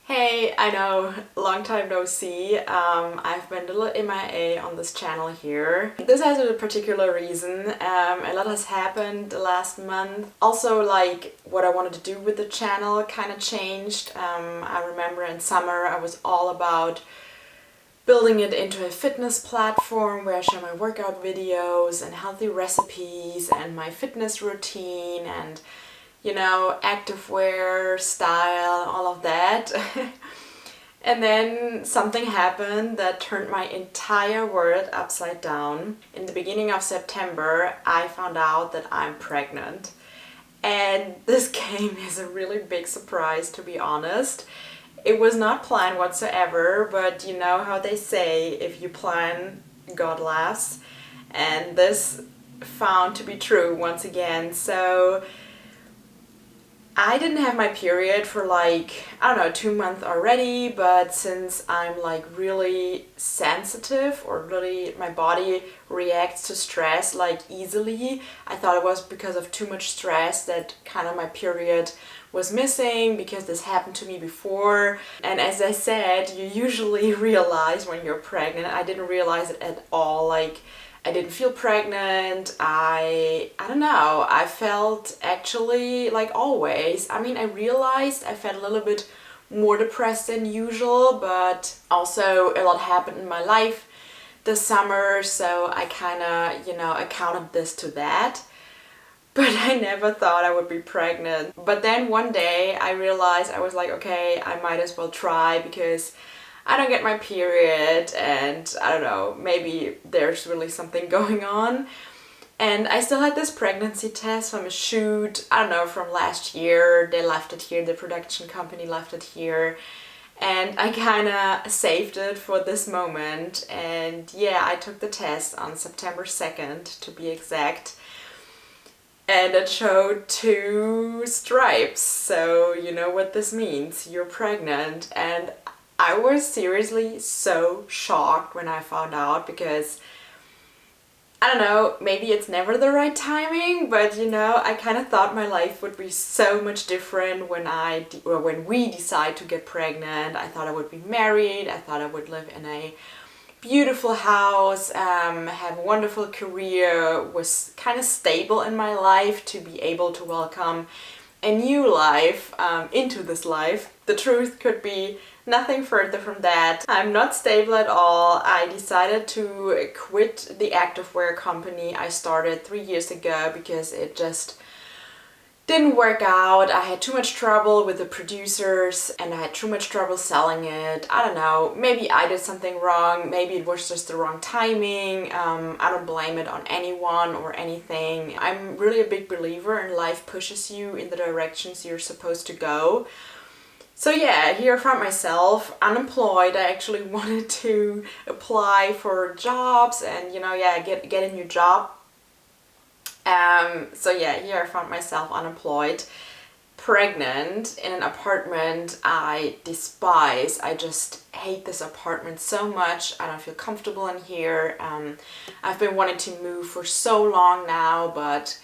Hey, I know, long time no see. I've been a little MIA on this channel here. This has a particular reason. A lot has happened the last month. Also, like, what I wanted to do with the channel kind of changed. I remember in summer I was all about building it into a fitness platform where I share my workout videos and healthy recipes and my fitness routine and activewear, style, all of that. And then something happened that turned my entire world upside down. In the beginning of September, I found out that I'm pregnant. And this came as a really big surprise, to be honest. It was not planned whatsoever, but you know how they say, if you plan, God laughs. And this found to be true once again. So I didn't have my period for like, I don't know, 2 months already, but since I'm like really sensitive or really my body reacts to stress like easily, I thought it was because of too much stress that kind of my period was missing because this happened to me before. And as I said, you usually realize when you're pregnant. I didn't realize it at all. Like, I didn't feel pregnant. I don't know. I felt actually like always. I mean, I realized I felt a little bit more depressed than usual, but also a lot happened in my life this summer, so I kind of, accounted this to that. But I never thought I would be pregnant. But then one day I realized, I was like, okay, I might as well try because I don't get my period and I don't know, maybe there's really something going on. And I still had this pregnancy test from a shoot, I don't know, from last year. They left it here, the production company left it here. And I kind of saved it for this moment. And yeah, I took the test on September 2nd to be exact. And it showed 2 stripes. So you know what this means, you're pregnant. And I was seriously so shocked when I found out because, I don't know, maybe it's never the right timing, but I kind of thought my life would be so much different when we decide to get pregnant. I thought I would be married, I thought I would live in a beautiful house, have a wonderful career, was kind of stable in my life to be able to welcome a new life into this life. The truth could be nothing further from that. I'm not stable at all. I decided to quit the activewear company I started 3 years ago because it just didn't work out. I had too much trouble with the producers and I had too much trouble selling it. I don't know, maybe I did something wrong, maybe it was just the wrong timing. I don't blame it on anyone or anything. I'm really a big believer in life pushes you in the directions you're supposed to go. So yeah, here I found myself unemployed. I actually wanted to apply for jobs and get a new job. So yeah, here I found myself unemployed, pregnant in an apartment I despise. I just hate this apartment so much. I don't feel comfortable in here. I've been wanting to move for so long now, but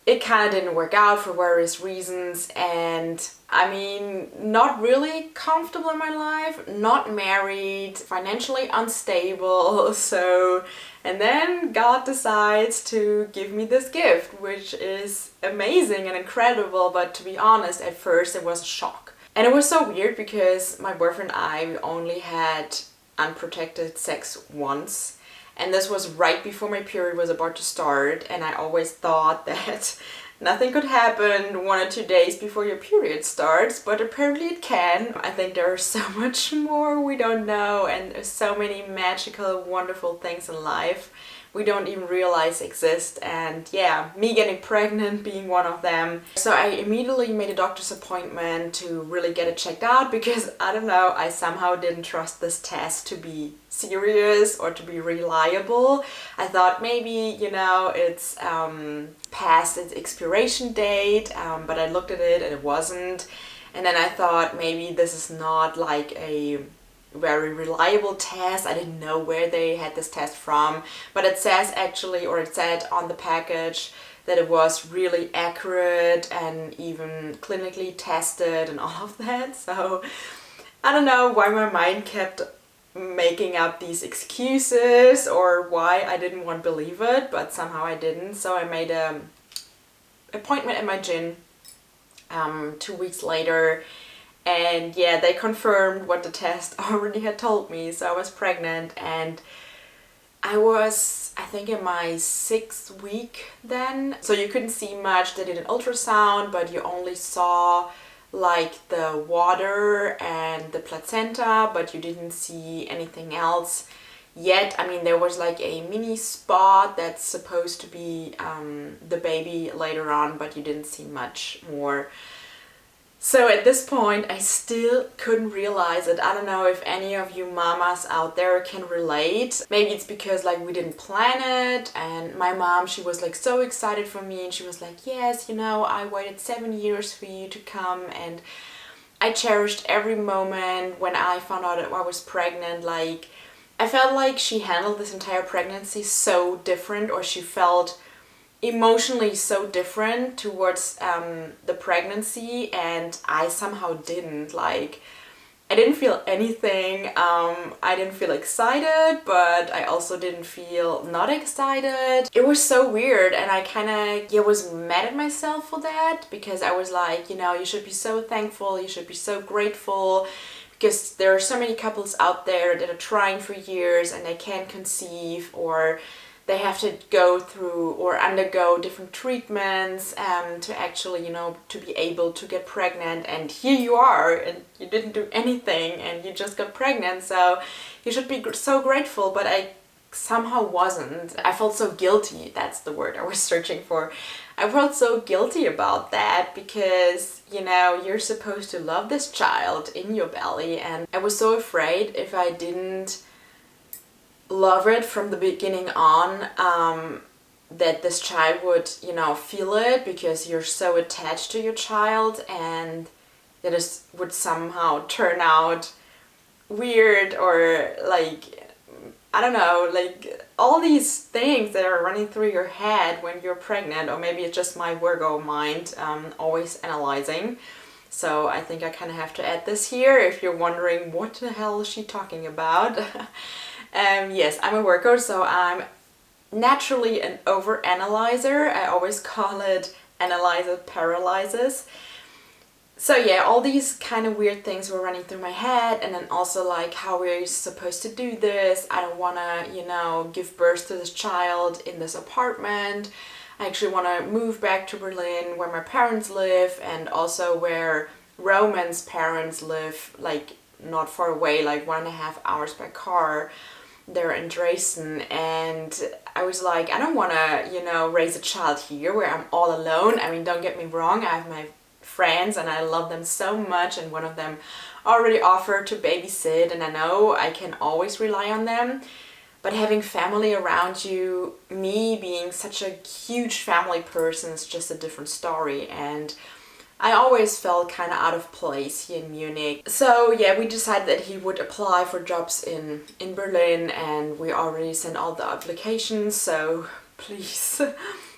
it kind of didn't work out for various reasons. And I mean, not really comfortable in my life, not married, financially unstable. So, and then God decides to give me this gift, which is amazing and incredible. But to be honest, at first it was a shock. And it was so weird because my boyfriend and I only had unprotected sex once. And this was right before my period was about to start, and I always thought that nothing could happen 1 or 2 days before your period starts, but apparently it can. I think there's so much more we don't know, and there's so many magical, wonderful things in life we don't even realize exist. And yeah, me getting pregnant being one of them. So I immediately made a doctor's appointment to really get it checked out because I don't know, I somehow didn't trust this test to be serious or to be reliable. I thought maybe, it's past its expiration date, but I looked at it and it wasn't. And then I thought maybe this is not like a very reliable test. I didn't know where they had this test from, but it says actually, or it said on the package that it was really accurate and even clinically tested and all of that. So I don't know why my mind kept making up these excuses or why I didn't want to believe it, but somehow I didn't. So I made an appointment at my gym 2 weeks later, and yeah, they confirmed what the test already had told me. So I was pregnant, and I was, I think, in my 6th week then. So you couldn't see much. They did an ultrasound, but you only saw like the water and the placenta, but you didn't see anything else yet. I mean, there was like a mini spot that's supposed to be the baby later on, but you didn't see much more. So at this point, I still couldn't realize it. I don't know if any of you mamas out there can relate. Maybe it's because like we didn't plan it, and my mom, she was like so excited for me, and she was like, yes, you know, I waited 7 years for you to come, and I cherished every moment when I found out that I was pregnant. Like, I felt like she handled this entire pregnancy so different, or she felt emotionally so different towards the pregnancy, and I somehow didn't. Like, I didn't feel anything. I didn't feel excited, but I also didn't feel not excited. It was so weird, and I kind of was mad at myself for that, because I was like, you know, you should be so thankful, you should be so grateful, because there are so many couples out there that are trying for years and they can't conceive, or they have to go through or undergo different treatments to actually, you know, to be able to get pregnant. And here you are, and you didn't do anything, and you just got pregnant. So you should be so grateful, but I somehow wasn't. I felt so guilty. That's the word I was searching for. I felt so guilty about that, because, you know, you're supposed to love this child in your belly, and I was so afraid if I didn't love it from the beginning on, that this child would, you know, feel it, because you're so attached to your child, and that it would somehow turn out weird, or like, I don't know, like all these things that are running through your head when you're pregnant. Or maybe it's just my Virgo mind, always analyzing. So I think I kind of have to add this here if you're wondering what the hell is she talking about. Yes, I'm a Virgo, so I'm naturally an overanalyzer. I always call it analyzer paralysis. So yeah, all these kind of weird things were running through my head, and then also like, how we're supposed to do this. I don't want to, you know, give birth to this child in this apartment. I actually want to move back to Berlin where my parents live, and also where Roman's parents live, like not far away, like 1.5 hours by car. They're in Dresden, and I was like, I don't want to, you know, raise a child here where I'm all alone. I mean, don't get me wrong, I have my friends and I love them so much, and one of them already offered to babysit, and I know I can always rely on them. But having family around you, me being such a huge family person, is just a different story, and I always felt kind of out of place here in Munich. So yeah, we decided that he would apply for jobs in Berlin, and we already sent all the applications, so please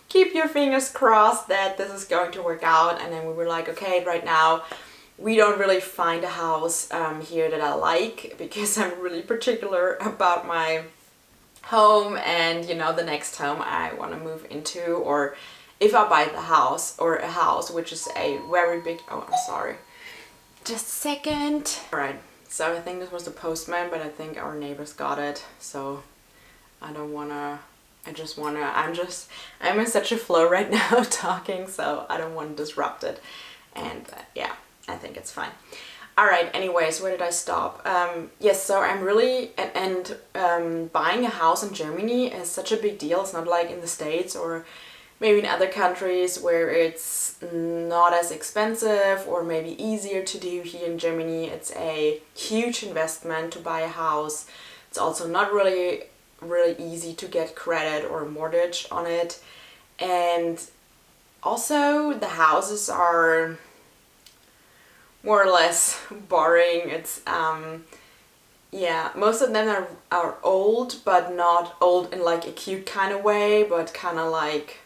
keep your fingers crossed that this is going to work out. And then we were like, okay, right now we don't really find a house here that I like, because I'm really particular about my home and, you know, the next home I want to move into, or if I buy the house, or a house which is a very big, oh, I'm sorry, just a second. All right, so I think this was the postman, but I think our neighbors got it, so I don't wanna, I'm in such a flow right now talking, so I don't want to disrupt it. And yeah, I think it's fine. All right, anyways, where did I stop? Yes, so I'm really, buying a house in Germany is such a big deal. It's not like in the States or maybe in other countries where it's not as expensive, or maybe easier to do. Here in Germany, it's a huge investment to buy a house. It's also not really easy to get credit or a mortgage on it. And also the houses are more or less boring. It's yeah, most of them are old, but not old in like a cute kind of way, but kind of like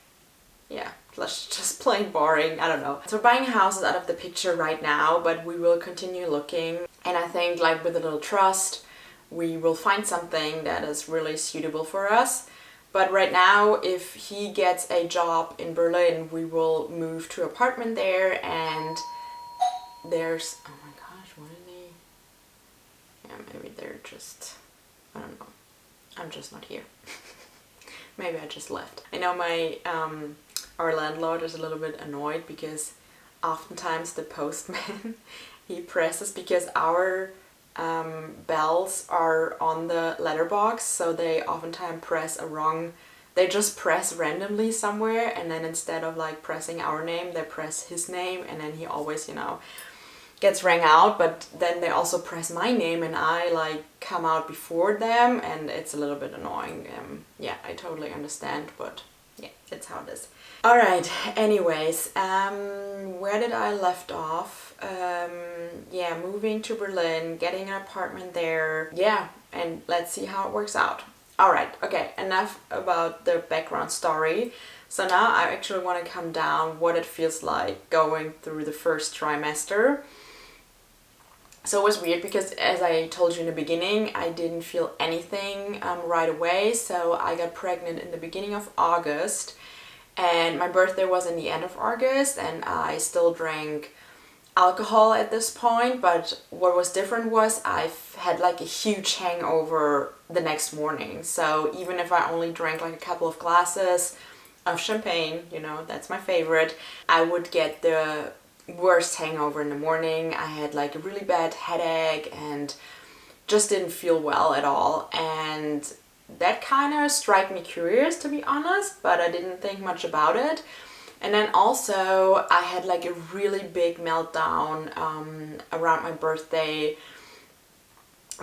yeah, just plain boring. I don't know. So buying a house is out of the picture right now, but we will continue looking. And I think like with a little trust, we will find something that is really suitable for us. But right now, if he gets a job in Berlin, we will move to an apartment there. And there's, oh my gosh, what are they? Yeah, maybe they're just, I don't know. I'm just not here. Maybe I just left. I know my our landlord is a little bit annoyed because oftentimes the postman he presses, because our bells are on the letterbox, so they oftentimes press a wrong, they just press randomly somewhere, and then instead of like pressing our name, they press his name, and then he always, you know, gets rang out. But then they also press my name and I like come out before them, and it's a little bit annoying. Yeah, I totally understand, but yeah, it's how it is. All right, anyways, where did I left off? Yeah, moving to Berlin, getting an apartment there. Yeah, and let's see how it works out. All right, okay, enough about the background story. So now I actually want to come down what it feels like going through the first trimester. So it was weird because, as I told you in the beginning, I didn't feel anything right away. So I got pregnant in the beginning of August, and my birthday was in the end of August, and I still drank alcohol at this point. But what was different was I had like a huge hangover the next morning. So even if I only drank like a couple of glasses of champagne, you know, that's my favorite, I would get the worst hangover in the morning. I had like a really bad headache and just didn't feel well at all, and that kind of struck me curious, to be honest, but I didn't think much about it. And then also I had like a really big meltdown around my birthday,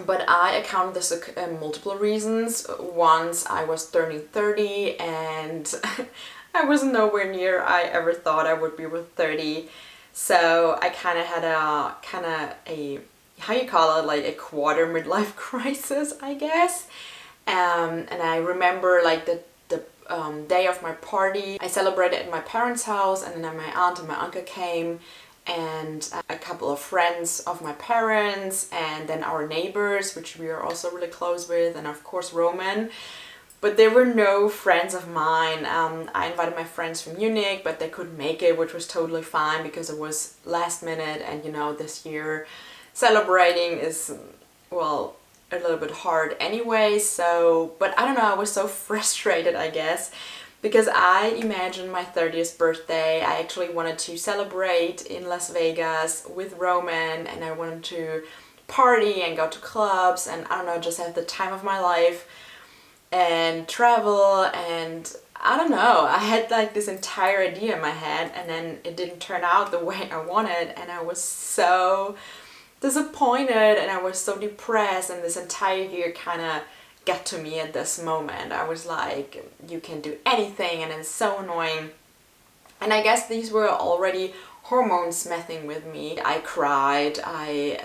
but I accounted this multiple reasons. Once I was turning 30 and I was nowhere near I ever thought I would be with 30. So I kind of had a how you call it, like a quarter midlife crisis, I guess. And I remember like the day of my party, I celebrated at my parents' house, and then my aunt and my uncle came, and a couple of friends of my parents, and then our neighbors, which we are also really close with, and of course Roman. But there were no friends of mine. I invited my friends from Munich, but they couldn't make it, which was totally fine because it was last minute, and you know, this year celebrating is, well, a little bit hard anyway. So, but I don't know, I was so frustrated, I guess, because I imagined my 30th birthday. I actually wanted to celebrate in Las Vegas with Roman, and I wanted to party and go to clubs and, I don't know, just have the time of my life and travel. And I don't know, I had like this entire idea in my head, and then it didn't turn out the way I wanted, and I was so disappointed and I was so depressed, and this entire year kind of got to me at this moment. I was like, you can do anything, and it's so annoying. And I guess these were already hormones messing with me. I cried, I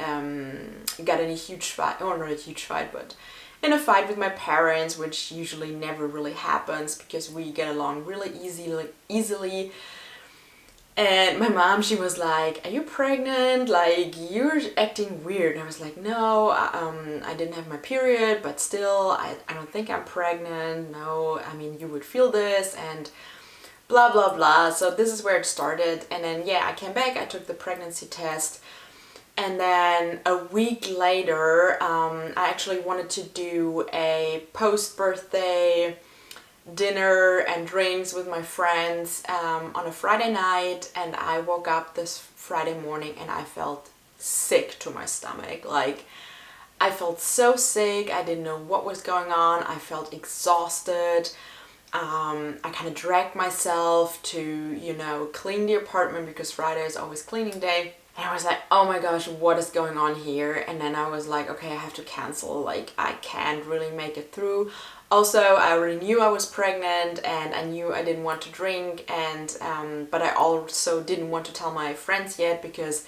got in a huge fight, or not a huge fight, but in a fight with my parents, which usually never really happens because we get along really easily. And my mom, she was like, are you pregnant? Like, you're acting weird. And I was like, no, I didn't have my period, but still, I don't think I'm pregnant. No, I mean, you would feel this, and blah, blah, blah. So this is where it started. And then, yeah, I came back, I took the pregnancy test. And then a week later, I actually wanted to do a post-birthday dinner and drinks with my friends on a Friday night, and I woke up this Friday morning and I felt sick to my stomach. Like, I felt so sick, I didn't know what was going on, I felt exhausted. I kind of dragged myself to, you know, clean the apartment because Friday is always cleaning day. And I was like, oh my gosh, what is going on here? And then I was like, okay, I have to cancel. Like, I can't really make it through. Also, I already knew I was pregnant, and I knew I didn't want to drink, and but I also didn't want to tell my friends yet because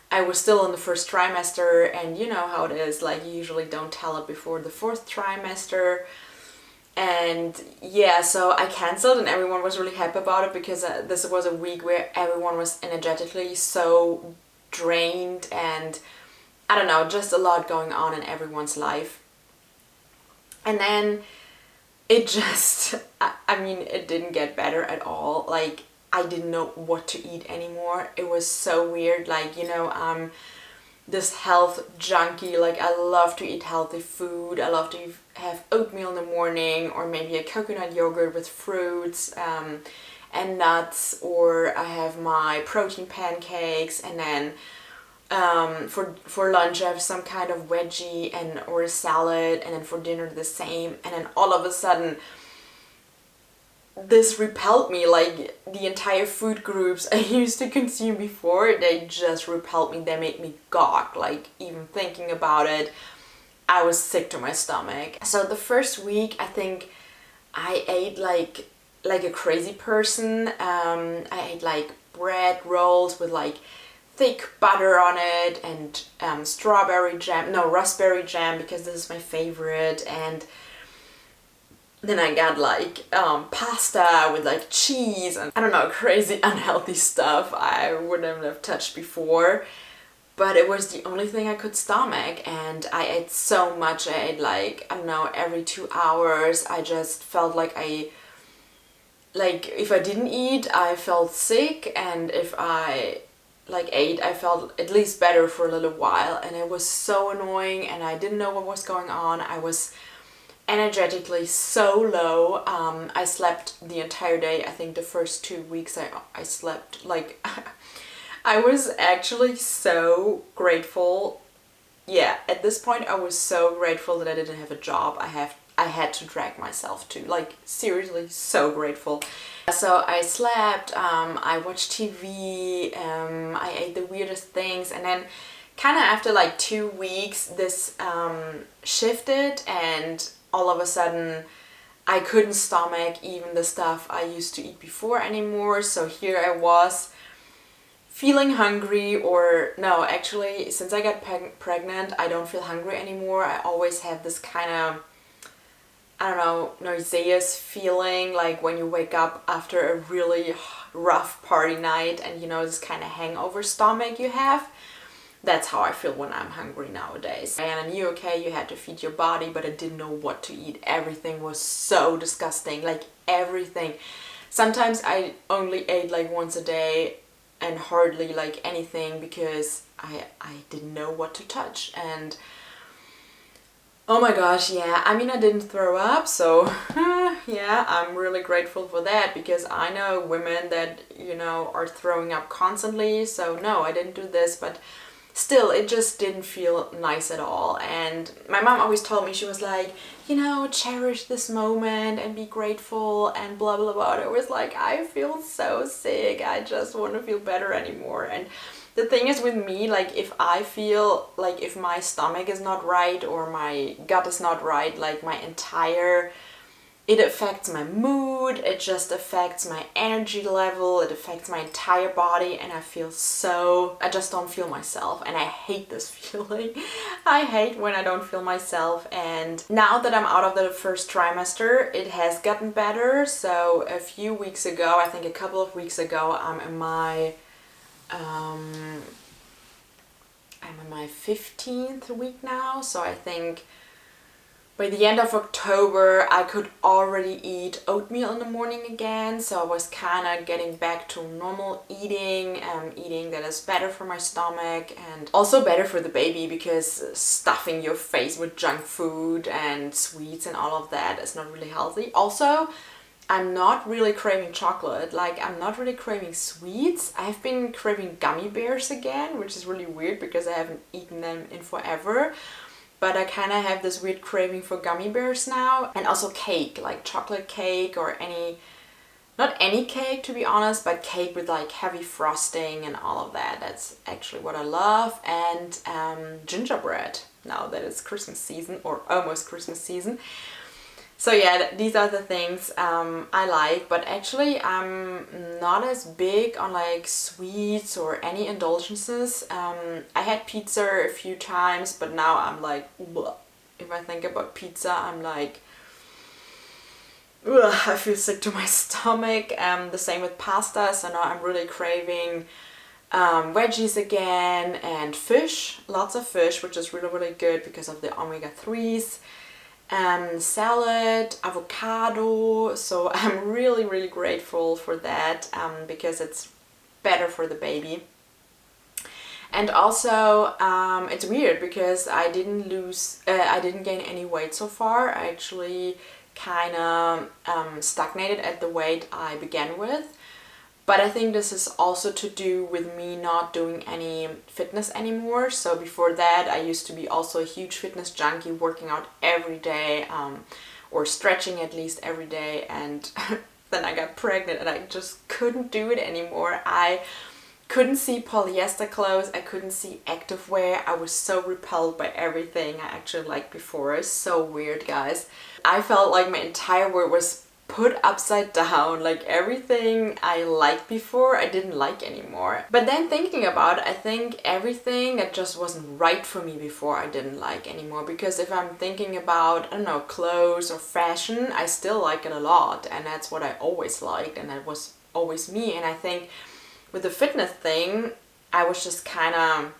I was still in the first trimester, and you know how it is, like, you usually don't tell it before the fourth trimester. And yeah, so I cancelled and everyone was really happy about it because this was a week where everyone was energetically so drained, and I don't know, just a lot going on in everyone's life. And then it just, I mean, it didn't get better at all. Like, I didn't know what to eat anymore. It was so weird. Like, you know, this health junkie. Like, I love to eat healthy food. I love to have oatmeal in the morning, or maybe a coconut yogurt with fruits and nuts, or I have my protein pancakes, and then for lunch I have some kind of veggie and or a salad, and then for dinner the same. And then all of a sudden this repelled me. Like, the entire food groups I used to consume before, they just repelled me. They made me gawk. Like, even thinking about it, I was sick to my stomach. So the first week, I think I ate like a crazy person. I ate like bread rolls with like thick butter on it, and raspberry jam, because this is my favorite. And then I got like pasta with like cheese and I don't know, crazy unhealthy stuff I wouldn't have touched before. But it was the only thing I could stomach, and I ate so much. I ate like, I don't know, every 2 hours. I just felt like if I didn't eat, I felt sick, and if I ate, I felt at least better for a little while. And it was so annoying, and I didn't know what was going on. I was energetically so low. I slept the entire day. I think the first 2 weeks I slept like I was actually so grateful. Yeah, at this point I was so grateful that I didn't have a job I had to drag myself to. Like, seriously, so grateful. So I slept, I watched TV, I ate the weirdest things, and then kind of after like 2 weeks this shifted, and all of a sudden I couldn't stomach even the stuff I used to eat before anymore. So here I was feeling hungry, or no, actually, since I got pregnant, I don't feel hungry anymore. I always have this kind of, I don't know, nauseous feeling, like when you wake up after a really rough party night and, you know, this kind of hangover stomach you have. That's how I feel when I'm hungry nowadays. And I knew, okay, you had to feed your body, but I didn't know what to eat. Everything was so disgusting, like everything. Sometimes I only ate like once a day, and hardly like anything, because I didn't know what to touch. And oh my gosh, yeah, I mean, I didn't throw up, so yeah, I'm really grateful for that, because I know women that, you know, are throwing up constantly. So no, I didn't do this, but still, it just didn't feel nice at all. And my mom always told me, she was like, you know, cherish this moment and be grateful and blah blah blah. It was like, I feel so sick, I just want to feel better anymore. And the thing is with me, like, if I feel like, if my stomach is not right or my gut is not right, like it affects my mood, it just affects my energy level, it affects my entire body, and I just don't feel myself, and I hate this feeling. I hate when I don't feel myself. And now that I'm out of the first trimester, it has gotten better. So a few weeks ago, I think a couple of weeks ago, I'm in my 15th week now, so I think by the end of October I could already eat oatmeal in the morning again. So I was kind of getting back to normal eating that is better for my stomach and also better for the baby, because stuffing your face with junk food and sweets and all of that is not really healthy. Also, I'm not really craving chocolate, like I'm not really craving sweets. I've been craving gummy bears again, which is really weird because I haven't eaten them in forever. But I kind of have this weird craving for gummy bears now. And also cake, like chocolate cake or not any cake to be honest, but cake with like heavy frosting and all of that. That's actually what I love. And gingerbread, now that it's Christmas season or almost Christmas season. So yeah, these are the things I like, but actually I'm not as big on like sweets or any indulgences. I had pizza a few times, but now I'm like, bleh. If I think about pizza, I'm like, I feel sick to my stomach. The same with pasta, so now I'm really craving veggies again and fish, lots of fish, which is really, really good because of the omega-3s. Salad, avocado, so I'm really, really grateful for that because it's better for the baby. And also, it's weird because I didn't gain any weight so far. I actually kind of stagnated at the weight I began with. But I think this is also to do with me not doing any fitness anymore. So before that, I used to be also a huge fitness junkie, working out every day, or stretching at least every day. And then I got pregnant and I just couldn't do it anymore. I couldn't see polyester clothes, I couldn't see activewear. I was so repelled by everything I actually liked before. It's so weird, guys. I felt like my entire world was put upside down, like everything I liked before I didn't like anymore. But then thinking about it, I think everything that just wasn't right for me before I didn't like anymore, because if I'm thinking about, I don't know, clothes or fashion, I still like it a lot, and that's what I always liked, and that was always me. And I think with the fitness thing, I was just kind of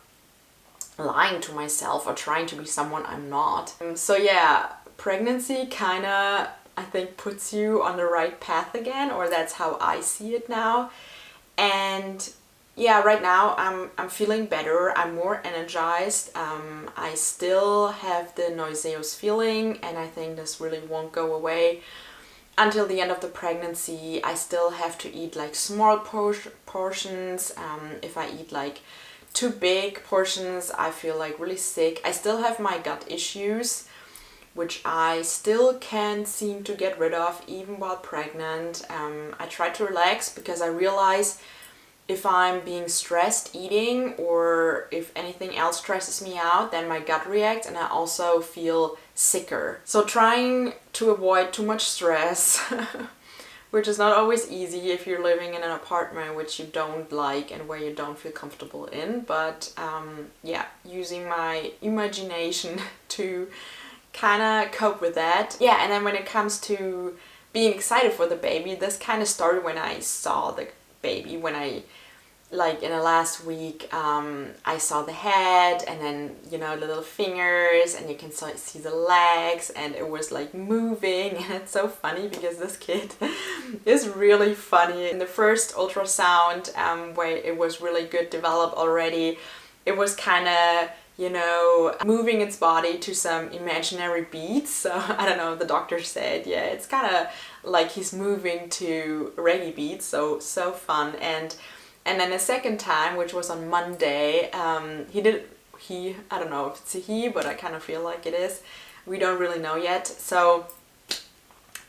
lying to myself or trying to be someone I'm not. So yeah, pregnancy kind of, I think, puts you on the right path again, or that's how I see it now. And yeah, right now I'm feeling better. I'm more energized. I still have the nauseous feeling, and I think this really won't go away until the end of the pregnancy. I still have to eat like small portions. If I eat like too big portions, I feel like really sick. I still have my gut issues, which I still can't seem to get rid of even while pregnant. I try to relax because I realize if I'm being stressed eating, or if anything else stresses me out, then my gut reacts and I also feel sicker. So trying to avoid too much stress, which is not always easy if you're living in an apartment which you don't like and where you don't feel comfortable in. But yeah, using my imagination to kind of cope with that. Yeah, and then when it comes to being excited for the baby, this kind of started when I saw the baby. When I, like in the last week, I saw the head, and then, you know, the little fingers, and you can see the legs, and it was like moving. And it's so funny because this kid is really funny. In the first ultrasound, where it was really good developed already, it was kind of, you know, moving its body to some imaginary beats. So I don't know, the doctor said, yeah, it's kind of like he's moving to reggae beats, so fun. And then the second time, which was on Monday, I don't know if it's a he, but I kind of feel like it is. We don't really know yet. So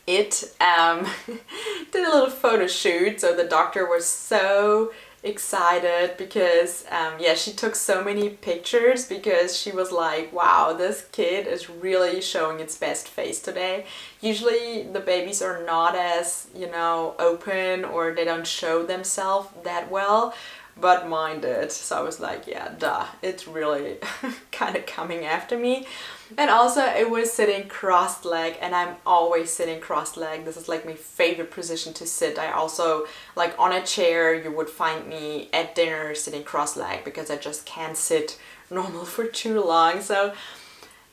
it did a little photo shoot. So the doctor was so excited because yeah, she took so many pictures because she was like, wow, this kid is really showing its best face today. Usually the babies are not as, you know, open, or they don't show themselves that well, but mine did. So I was like, yeah, duh, it's really kind of coming after me. And also it was sitting cross-legged, and I'm always sitting cross-legged. This is like my favorite position to sit. I also, like on a chair, you would find me at dinner sitting cross-legged because I just can't sit normal for too long. So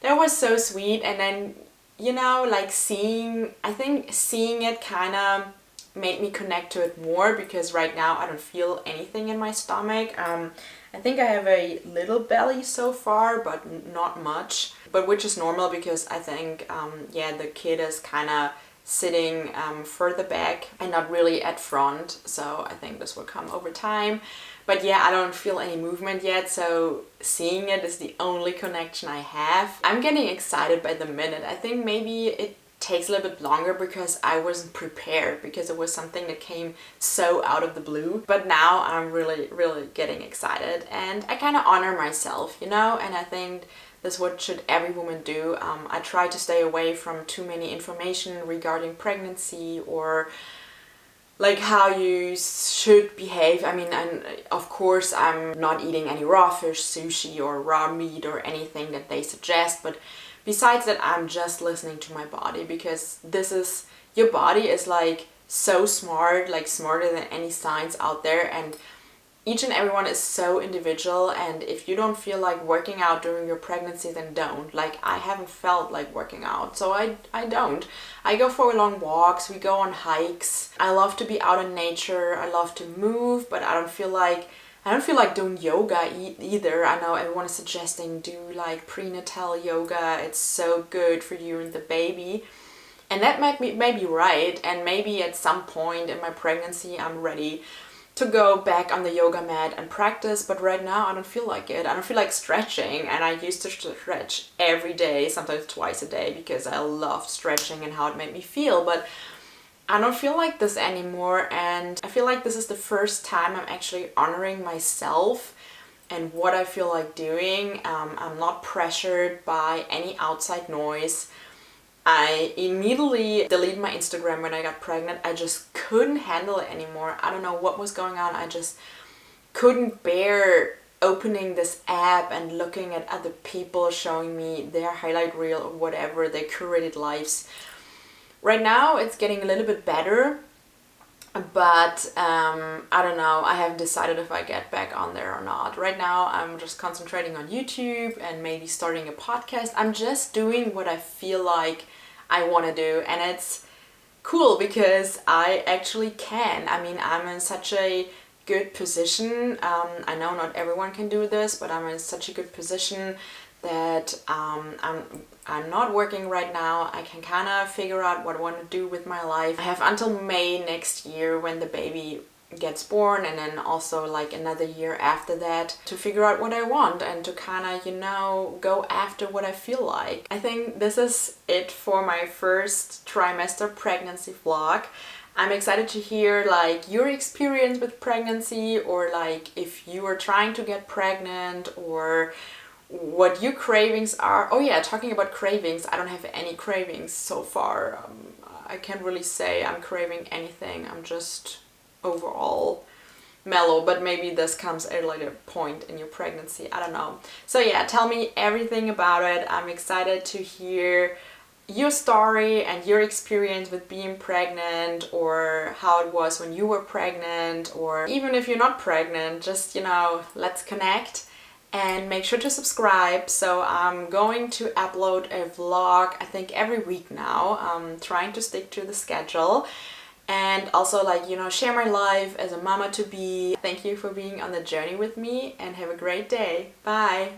that was so sweet. And then, you know, like I think seeing it kind of made me connect to it more, because right now I don't feel anything in my stomach. I think I have a little belly so far, but not much, but which is normal because I think yeah, the kid is kind of sitting further back and not really at front, so I think this will come over time. But yeah, I don't feel any movement yet, so seeing it is the only connection I have. I'm getting excited by the minute. I think maybe it takes a little bit longer because I wasn't prepared, because it was something that came so out of the blue. But now I'm really, really getting excited, and I kind of honor myself, you know, and I think that's what should every woman do. I try to stay away from too many information regarding pregnancy, or like how you should behave. I mean, and of course I'm not eating any raw fish, sushi, or raw meat, or anything that they suggest, but besides that, I'm just listening to my body, because this is, your body is like so smart, like smarter than any science out there, and each and everyone is so individual. And if you don't feel like working out during your pregnancy, then don't. Like, I haven't felt like working out, so I don't. I go for long walks, we go on hikes. I love to be out in nature, I love to move, but I don't feel like doing yoga either. I know everyone is suggesting do like prenatal yoga, it's so good for you and the baby. And that might be right, and maybe at some point in my pregnancy I'm ready to go back on the yoga mat and practice, but right now I don't feel like it. I don't feel like stretching, and I used to stretch every day, sometimes twice a day, because I loved stretching and how it made me feel, but I don't feel like this anymore, and I feel like this is the first time I'm actually honoring myself and what I feel like doing. I'm not pressured by any outside noise. I immediately deleted my Instagram when I got pregnant. I just couldn't handle it anymore. I don't know what was going on. I just couldn't bear opening this app and looking at other people showing me their highlight reel or whatever, their curated lives. Right now it's getting a little bit better, but I don't know. I haven't decided if I get back on there or not. Right now I'm just concentrating on YouTube and maybe starting a podcast. I'm just doing what I feel like I want to do, and it's cool because I actually can. I mean, I'm in such a good position. I know not everyone can do this, but I'm in such a good position that I'm not working right now. I can kind of figure out what I want to do with my life. I have until May next year when the baby gets born, and then also like another year after that to figure out what I want and to kind of, you know, go after what I feel like. I think this is it for my first trimester pregnancy vlog. I'm excited to hear like your experience with pregnancy, or like if you are trying to get pregnant, or what your cravings are. Oh yeah, talking about cravings, I don't have any cravings so far. I can't really say I'm craving anything. I'm just overall mellow, but maybe this comes at a later point in your pregnancy. I don't know. So yeah, tell me everything about it. I'm excited to hear your story and your experience with being pregnant, or how it was when you were pregnant, or even if you're not pregnant, just, you know, let's connect. And make sure to subscribe. So I'm going to upload a vlog, I think every week now. I'm trying to stick to the schedule. And also, like, you know, share my life as a mama to be. Thank you for being on the journey with me, and have a great day. Bye.